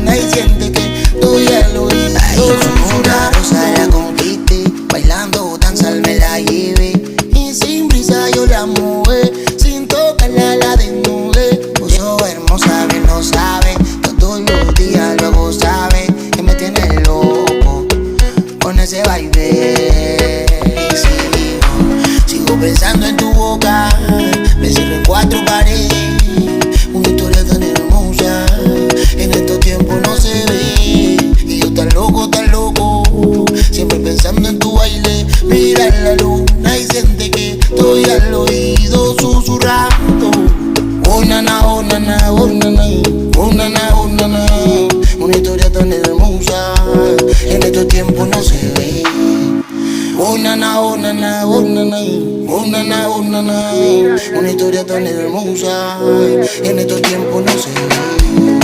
luna y siente que estoy al oído. Ay, como una rosa la conquiste, bailando danza me la llevé. Y sin brisa yo la mojé, sin tocarla la desnudé. Puso hermosa, bien lo sabe, todos los días luego sabe que me tiene loco con ese baile. Sigo pensando en tu boca, me cierro en cuatro paredes. Una historia tan hermosa, en estos tiempos no se ve. Y yo tan loco, siempre pensando en tu baile. Mira la luna y siente que estoy al oído susurrando. Oh nana, oh nana, oh nana, oh nana, oh nana. Una historia tan hermosa, en estos tiempos no se ve. Oh nana, oh nana, oh nana, oh nana, oh nana. Una historia tan hermosa, en estos tiempos no se ve.